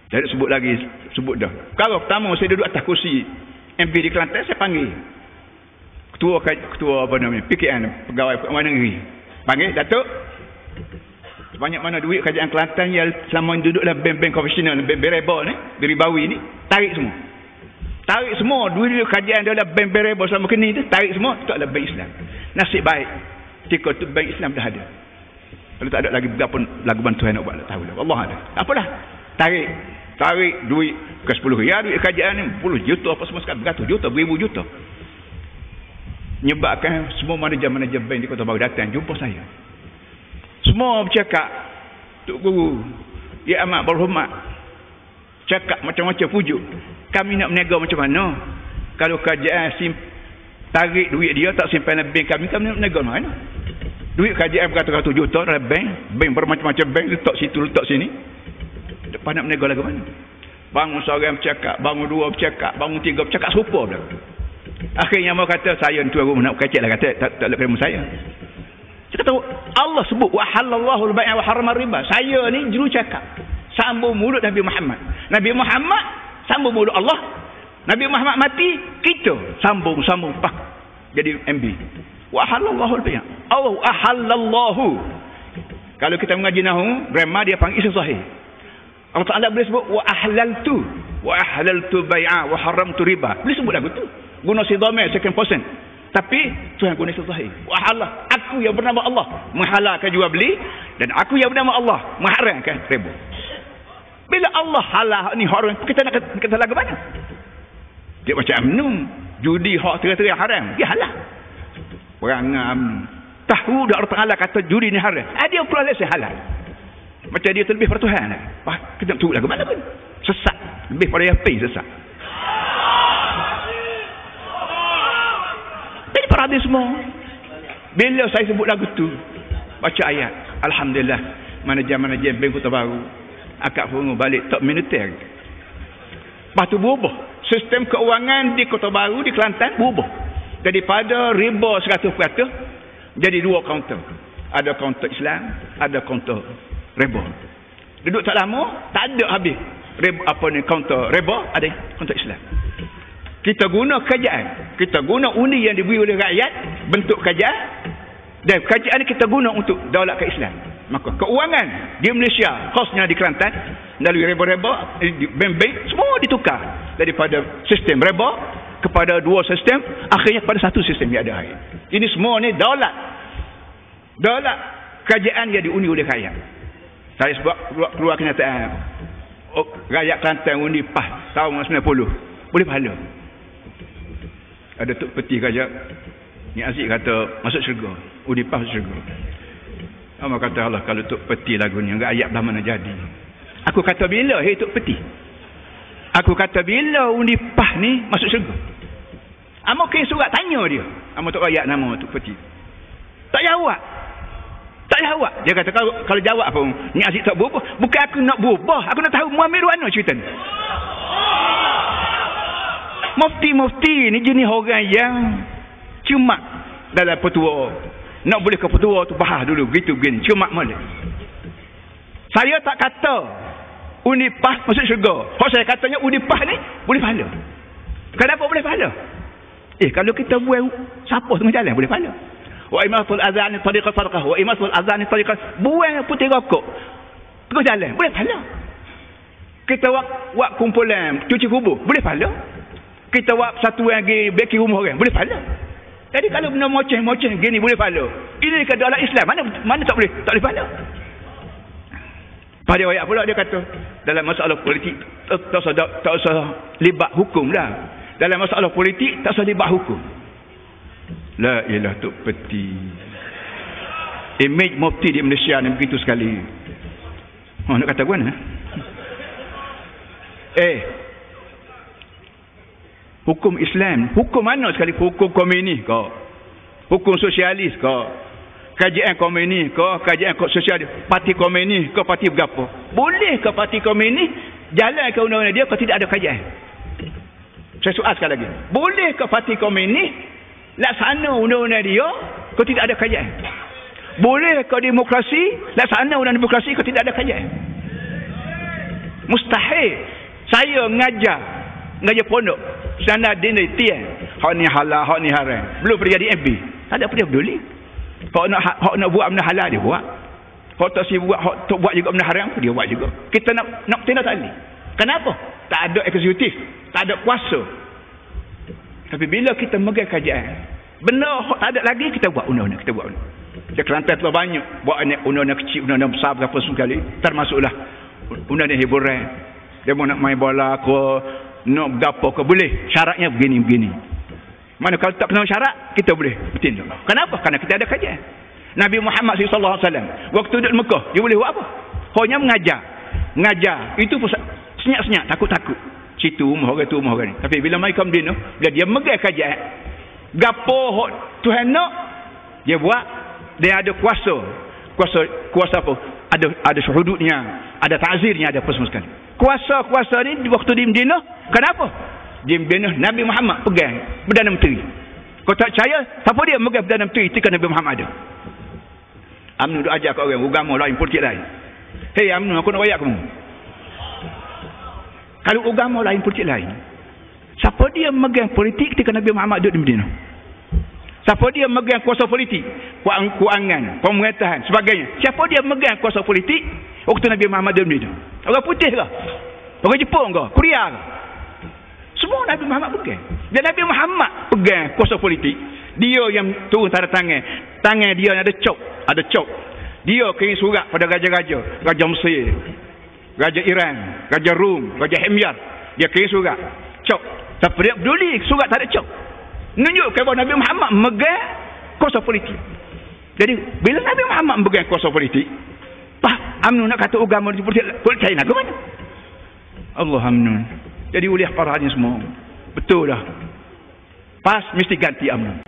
Saya sebut lagi, sebut dah. Kalau pertama saya duduk atas kursi MP di Kelantan, saya panggil ketua apa namanya, PKN, pegawai mana negeri. Panggil, Datuk, banyak mana duit kerajaan Kelantan yang selama duduk dalam bank-bank konvensional, bank-bank reba ni, beribawi ni, tarik semua. Tarik semua duit kerajaan dalam bank-bank reba selama kini tu, tarik semua, tu adalah bank Islam. Nasib baik, ketika tu bank Islam dah ada. Kalau tak ada lagi berapa lagu bantuan nak buat, tak tahu lah. Allah ada. Apalah, tarik duit ke 10 riyal, duit kerajaan ni 10 juta apa semua sekali, beratus juta, beribu juta. Menyebabkan semua manajer-manajer bank di Kota Baru datang jumpa saya. Semua bercakap, Tok Guru, ya amat berhormat, cakap macam-macam pujuk. Kami nak berniaga macam mana? Kalau kerajaan tarik duit dia, tak simpan dalam bank kami nak berniaga mana? Duit kerajaan beratus-ratus juta dalam bank bermacam-macam bank, letak situ, letak sini. Depan nak berniaga lagu mana? Bangun seorang bercakap, bangun dua bercakap, bangun tiga bercakap, serupa pula. Akhirnya mau kata, saya ni tuan rumah nak kecek lah, kata tak ada ilmu saya. Saya kata, Allah sebut wa halallahu al-bai'a wa harrama riba. Saya ni juru cakap, sambung mulut Nabi Muhammad. Nabi Muhammad sambung mulut Allah. Nabi Muhammad mati, kita sambung pak. Jadi MB. Wa halallahu al-bai'a. Allah ahallallahu. Kalau kita mengaji nahwu, grammar dia panggil isim sahih. Allah Taala boleh sebut wa ahlaltu bai'a wa haramtu riba. Boleh sebut lagu tu. Guna si dhamir second person. Tapi Tuhan guna isim sahih. Wa halal, aku yang bernama Allah menghalalkan jual beli, dan aku yang bernama Allah mengharamkan riba. Bila Allah halal ni haram, kita nak kata lagu mana? Dia macam UMNO, judi hak terang-terang haram, dia halal. Orang tahu dah Allah Taala kata judi ni haram. Dia pula lesai halal. Macam dia terlebih pada Tuhan. Kita nak tunggu lagu mana pun. Sesat. Lebih pada yang sesat. Jadi para hadis semua, bila saya sebut lagu tu, baca ayat, Alhamdulillah, manajer-manajer bank Kota Baru, akak pengu balik tak militer. Lepas tu berubah. Sistem keuangan di Kota Baru, di Kelantan, berubah. Daripada riba 100%, jadi dua kaunter. Ada kaunter Islam, ada kaunter riba. Duduk tak lama, tak ada habis. Kaunter riba, ada kaunter Islam. Kita guna kerajaan, kita guna undi yang diberi oleh rakyat, bentuk kerajaan, dan kerajaan kita guna untuk daulat ke Islam. Maka keuangan di Malaysia, khasnya di Kelantan, melalui riba-riba, bank-bank, semua ditukar daripada sistem riba kepada dua sistem, akhirnya kepada satu sistem yang ada hari. Ini semua ni daulat kerajaan yang diundi oleh rakyat. Saya sebab keluar kenyataan, rakyat Kelantan undi PAS tahun 90, boleh pahala. Ada Tok Peti Raja ni Aziz kata masuk syurga, undi PAS masuk syurga. Amak kata Allah, kalau Tok Peti lagu ni ayat dah mana jadi. Aku kata bila Tok Peti, aku kata bila undi PAS ni masuk syurga. Amak kirim surat tanya dia, amak tak ayat nama Tok Peti, tak jawab. Dia kata kalau jawab apa ni Aziz tak berubah. Bukan aku nak berubah, aku nak tahu muamil mana cerita ni. Mufti-mufti ni jenis orang yang cuma dalam petua. Nak boleh ke petua tu bahas dulu, begini. Cuma mana. Saya tak kata undi PAS masuk syurga. Kalau saya katanya undi PAS ni boleh pahala. Kenapa boleh pahala? Kalau kita buat siapa tengah jalan boleh pahala. Wa imatul azan tariqah sadaqah, wa imatul azan tariqah, buang putih rokok tengah jalan boleh pahala. Kita buat kumpulan cuci kubur boleh pahala. Kita buat satu lagi beki rumah orang boleh pahala. Jadi kalau benda moceh gini boleh pahala, ini ke dalam Islam mana tak boleh pahala. Pada ayat pula dia kata dalam masalah politik tak usah libat hukum lah. Dalam masalah politik tak usah libat hukum. La ilah Tok Peti. Image mufti di Malaysia ni begitu sekali. Nak kata gua mana? Hukum Islam, hukum mana sekali? Hukum komunis ke? Hukum sosialis ke? Kajian komunis ke? Kajian sosialis? Parti komunis ke? Parti berapa? Boleh ke parti komunis jalan ke undang-undang dia kalau tidak ada kajian? Saya soal sekali lagi. Boleh ke parti komunis laksana undang-undang dia kalau tidak ada kajian? Boleh ke demokrasi laksana undang demokrasi kalau tidak ada kajian? Mustahil saya ngajar pondok sana dinai tiang hak ni halal hak ni haram belum pernah jadi MB tak ada apa peduli hak nak buat benda halal dia buat hak tak si buat hak tak buat juga benda haram dia buat juga kita nak tindak tali kenapa tak ada eksekutif tak ada kuasa tapi bila kita megang kajian benda hak tak ada lagi kita buat undang-undang kita buat undang dia Kelantan telah banyak buat undang-undang kecil undang-undang besar berapa sekali termasuklah undang-undang hiburan dia mau nak main bola ke nak bergapo ke boleh syaratnya begini mana kalau tak kena syarat kita boleh bertindak kenapa kerana kita ada kajian Nabi Muhammad SAW waktu duduk Mekah dia boleh buat apa hanya mengajar itu senyap-senyap takut-takut situ rumah orang tapi bila mereka Madinah bila dia megang kajian gapo Tuhan nak dia buat dia ada kuasa apa ada syuhudnya ada ta'zirnya ada apa semua sekali kuasa ni waktu di Madinah kenapa di Madinah Nabi Muhammad pegang Perdana Menteri kau tak percaya siapa dia megang Perdana Menteri ketika Nabi Muhammad ada UMNO duk ajar kat orang agama lain politik lain hei UMNO aku nak wayak kamu kalau agama lain politik lain siapa dia megang politik ketika Nabi Muhammad duduk di Madinah siapa dia megang kuasa politik keuangan pemerintahan sebagainya siapa dia megang kuasa politik waktu Nabi Muhammad duduk di Madinah orang putih ke orang Jepun ke Korea ke semua Nabi Muhammad pegang dan Nabi Muhammad pegang kuasa politik dia yang turun tanda tangan dia ada cop dia kirim surat pada raja Mesir raja Iran raja Rom raja Himyar dia kirim surat cop tapi dia peduli surat tak ada cop menunjukkan bahawa Nabi Muhammad megang kuasa politik jadi bila Nabi Muhammad megang kuasa politik UMNO nak kata agama di politik China ke mana Allah UMNO jadi oleh para hadis semua betul dah pas mesti ganti UMNO